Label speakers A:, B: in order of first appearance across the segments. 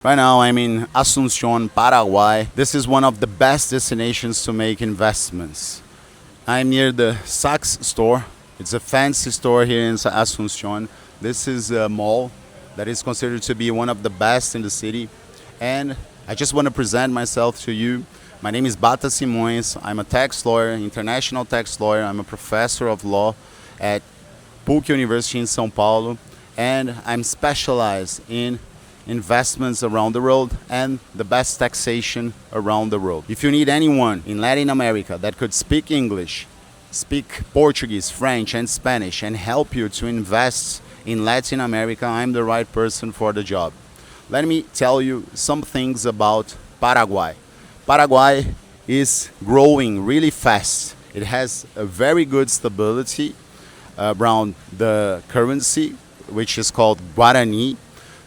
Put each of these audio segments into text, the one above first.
A: Right now, I'm in Asunción, Paraguay. This is one of the best destinations to make investments. I'm near the Saks store. It's a fancy store here in Asunción. This is a mall that is considered to be one of the best in the city. And I just want to present myself to you. My name is Bata Simões. I'm a tax lawyer, international tax lawyer. I'm a professor of law at PUC University in São Paulo. And I'm specialized in investments around the world and the best taxation around the world. If you need anyone in Latin America that could speak English, speak Portuguese, French, and Spanish, and help you to invest in Latin America, I'm the right person for the job. Let me tell you some things about Paraguay. Paraguay is growing really fast. It has a very good stability around the currency, which is called Guarani.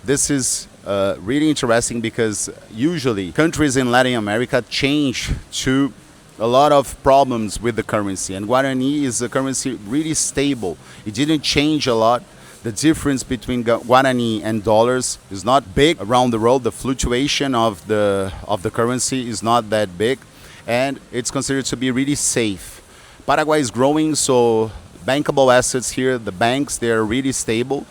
A: This is really interesting because usually countries in Latin America change to a lot of problems with the currency, and Guarani is a currency really stable. It didn't change a lot. The difference between Guarani and dollars is not big around the world. The fluctuation of the currency is not that big, and it's considered to be really safe. Paraguay is growing, so bankable assets here, the banks, they are really stable.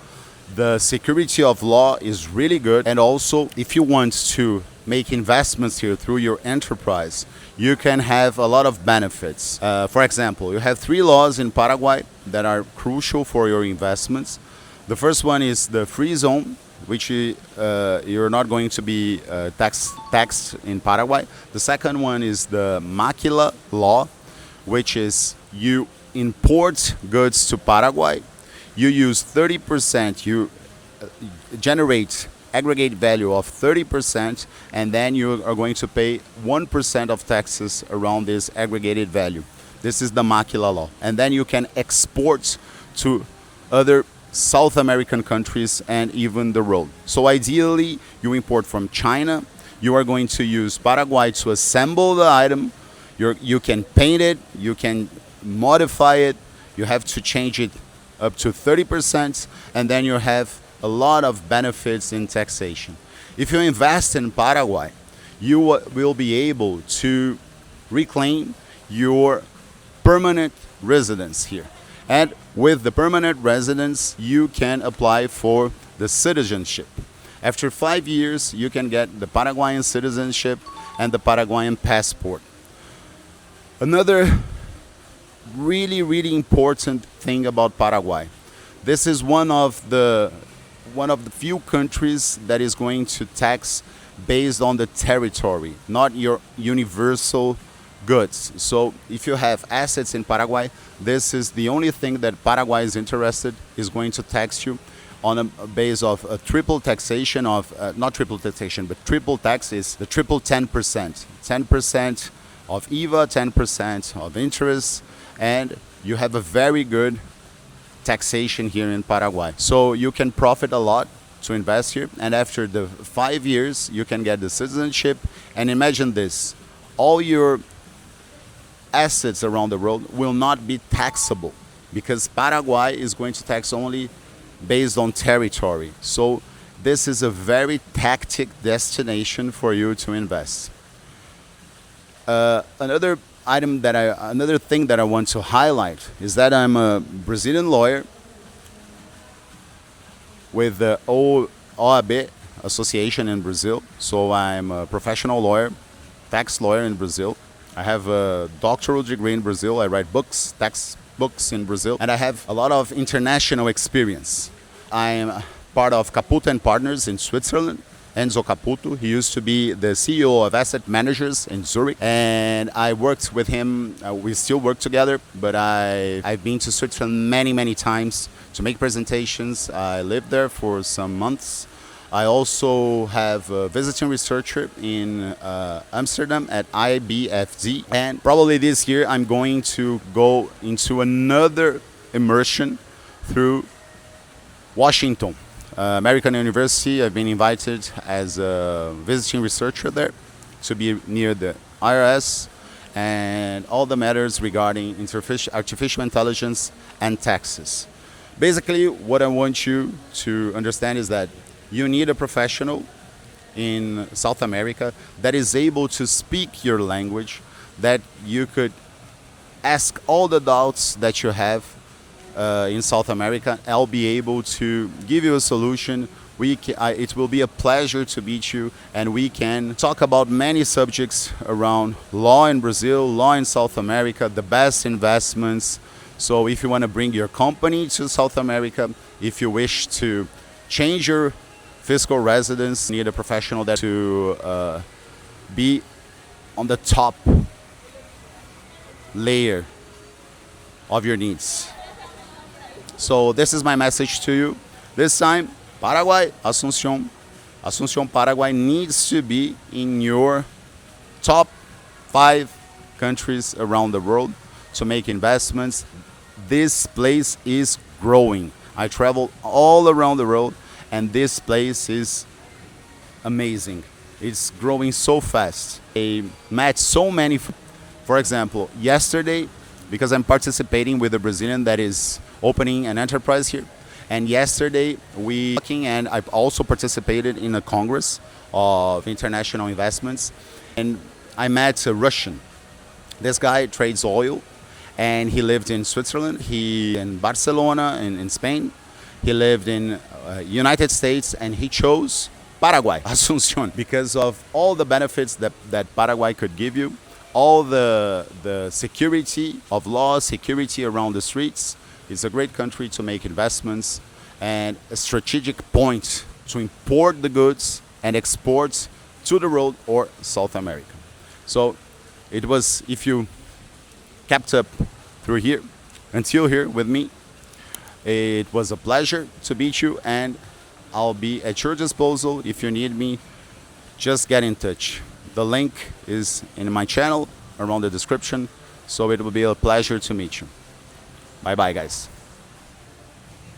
A: The security of law is really good. And also, if you want to make investments here through your enterprise, you can have a lot of benefits. For example, you have 3 laws in Paraguay that are crucial for your investments. The first one is the free zone, which you're not going to be taxed in Paraguay. The second one is the maquila law, which is you import goods to Paraguay. You use 30%, you generate aggregate value of 30%, and then you are going to pay 1% of taxes around this aggregated value. This is the maquila law. And then you can export to other South American countries and even the world. So ideally, you import from China. You are going to use Paraguay to assemble the item. You can paint it, you can modify it, you have to change it up to 30%, and then you have a lot of benefits in taxation. If you invest in Paraguay, you will be able to reclaim your permanent residence here. And with the permanent residence, you can apply for the citizenship. After 5 years, you can get the Paraguayan citizenship and the Paraguayan passport. Another really important thing about Paraguay. This is one of the few countries that is going to tax based on the territory, not your universal goods. So if you have assets in Paraguay, this is the only thing that Paraguay is interested is going to tax you on a base of a triple taxation of not triple taxation, but triple tax is the triple 10%. 10% of IVA, 10% of interest, and you have a very good taxation here in Paraguay. So you can profit a lot to invest here, and after the 5 years, you can get the citizenship. And imagine this, all your assets around the world will not be taxable because Paraguay is going to tax only based on territory. So this is a very tactic destination for you to invest. Another thing that I want to highlight is that I'm a Brazilian lawyer with the OAB Association in Brazil. So I'm a professional lawyer, tax lawyer in Brazil. I have a doctoral degree in Brazil. I write books, tax books in Brazil. And I have a lot of international experience. I'm part of Caputo & Partners in Switzerland. Enzo Caputo. He used to be the CEO of asset managers in Zurich, and I worked with him. We still work together, but I've been to Switzerland many times to make presentations. I lived there for some months. I also have a visiting researcher in Amsterdam at IBFD, and probably this year I'm going to go into another immersion through Washington. American University. I've been invited as a visiting researcher there to be near the IRS and all the matters regarding artificial intelligence and taxes. Basically, what I want you to understand is that you need a professional in South America that is able to speak your language, that you could ask all the doubts that you have in South America. I'll be able to give you a solution. It will be a pleasure to meet you, and we can talk about many subjects around law in Brazil, law in South America, the best investments. So if you want to bring your company to South America, if you wish to change your fiscal residence, need a professional that to be on the top layer of your needs. So this is my message to you. This time, Paraguay, Asunción. Asunción, Paraguay needs to be in your top 5 countries around the world to make investments. This place is growing. I travel all around the world, and this place is amazing. It's growing so fast. I met so many, for example, yesterday, because I'm participating with a Brazilian that is opening an enterprise here. And yesterday we talking, and I've also participated in a congress of international investments. And I met a Russian. This guy trades oil, and he lived in Switzerland. He in Barcelona in Spain. He lived in United States, and he chose Paraguay, Asunción, because of all the benefits that Paraguay could give you, all the security of law, security around the streets. It's a great country to make investments and a strategic point to import the goods and export to the world or South America. So it was, if you kept up through here, until here with me, it was a pleasure to meet you, and I'll be at your disposal. If you need me, just get in touch. The link is in my channel around the description, so it will be a pleasure to meet you. Bye bye, guys.